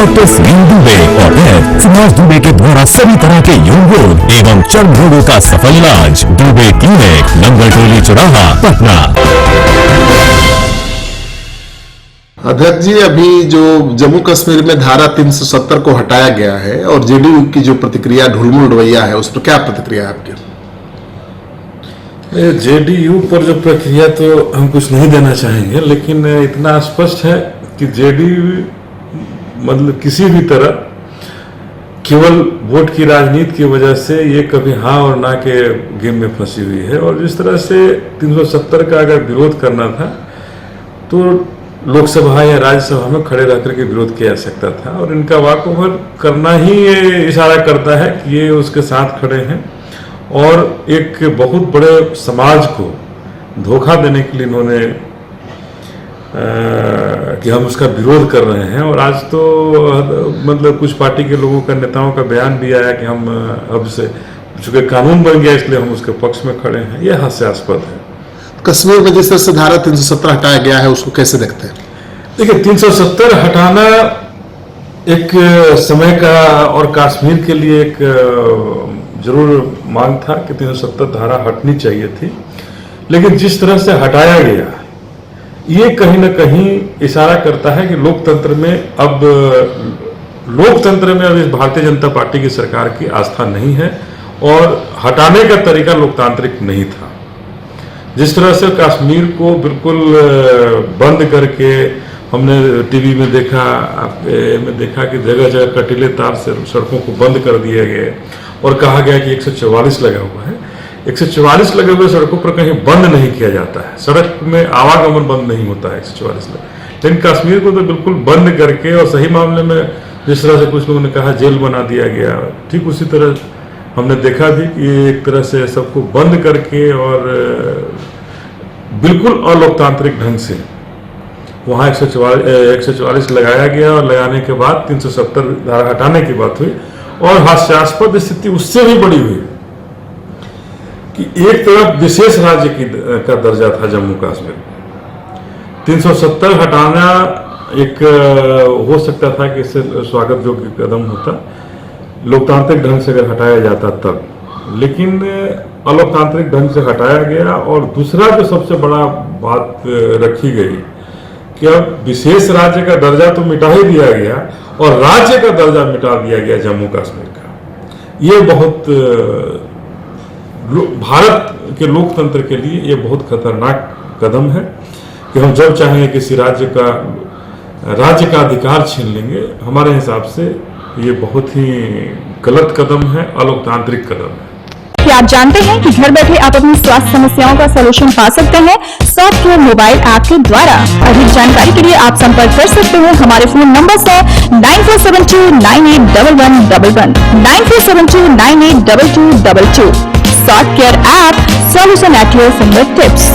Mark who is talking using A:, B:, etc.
A: Doctor Sunil Dubey और सुभाष दुबे के द्वारा सभी तरह के यौन रोग एवं चर्म रोगों का सफल इलाज। दुबे क्लिनिक, नंबर टोली चौराहा, पटना।
B: अध्यक्ष जी, अभी जो जम्मू कश्मीर में धारा 370 को हटाया गया है और जेडीयू की जो प्रतिक्रिया ढुलमुल रवैया है, उस पर क्या प्रतिक्रिया है आपकी?
C: जेडीयू पर जो प्रक्रिया तो हम कुछ नहीं देना चाहेंगे, लेकिन इतना स्पष्ट है कि जेडीयू मतलब किसी भी तरह केवल वोट की राजनीति की वजह से ये कभी हाँ और ना के गेम में फंसी हुई है। और जिस तरह से 370 का अगर विरोध करना था तो लोकसभा या राज्यसभा में खड़े रह करके विरोध किया जा सकता था, और इनका वॉकओवर करना ही ये इशारा करता है कि ये उसके साथ खड़े हैं और एक बहुत बड़े समाज को धोखा देने के लिए इन्होंने कि हम उसका विरोध कर रहे हैं। और आज तो मतलब कुछ पार्टी के लोगों का, नेताओं का बयान भी आया कि हम अब से चूंकि कानून बन गया इसलिए हम उसके पक्ष में खड़े हैं। यह हास्यास्पद है।
B: कश्मीर में जिस तरह से धारा 370 हटाया गया है, उसको कैसे देखते हैं?
C: देखिए, 370 हटाना एक समय का और कश्मीर के लिए एक जरूर मांग था कि 370 धारा हटनी चाहिए थी, लेकिन जिस तरह से हटाया गया ये कहीं ना कहीं इशारा करता है कि लोकतंत्र में अब इस भारतीय जनता पार्टी की सरकार की आस्था नहीं है और हटाने का तरीका लोकतांत्रिक नहीं था। जिस तरह से कश्मीर को बिल्कुल बंद करके हमने टीवी में देखा कि जगह जगह कटीले तार से सड़कों को बंद कर दिए गए और कहा गया कि 144 लगा हुआ है। 144 लगे हुए सड़कों पर कहीं बंद नहीं किया जाता है, सड़क में आवागमन बंद नहीं होता है 144 लगे। लेकिन कश्मीर को तो बिल्कुल बंद करके, और सही मामले में जिस तरह से कुछ लोगों ने कहा जेल बना दिया गया, ठीक उसी तरह हमने देखा भी कि एक तरह से सबको बंद करके और बिल्कुल अलोकतांत्रिक ढंग से वहाँ 144 लगाया गया, और लगाने के बाद 370 धारा हटाने की बात हुई। और हास्यास्पद स्थिति उससे भी बड़ी हुई कि एक तरफ विशेष राज्य का दर्जा था जम्मू कश्मीर, 370 हटाना एक हो सकता था कि इससे स्वागत योग्य कदम होता लोकतांत्रिक ढंग से अगर हटाया जाता तब, लेकिन अलोकतांत्रिक ढंग से हटाया गया। और दूसरा जो सबसे बड़ा बात रखी गई कि अब विशेष राज्य का दर्जा तो मिटा ही दिया गया और राज्य का दर्जा मिटा दिया गया जम्मू कश्मीर का। ये बहुत भारत के लोकतंत्र के लिए ये बहुत खतरनाक कदम है कि हम जब चाहेंगे किसी राज्य का अधिकार छीन लेंगे। हमारे हिसाब से ये बहुत ही गलत कदम है, अलोकतांत्रिक कदम है।
D: क्या आप जानते हैं कि घर बैठे आप अपनी स्वास्थ्य समस्याओं का सलूशन पा सकते हैं सॉफ्टवेयर मोबाइल ऐप के द्वारा? अधिक जानकारी के लिए आप संपर्क कर सकते हैं। हमारे फोन नंबर्स है 9472981111, 9472982222। Software app, solution at your finger tips.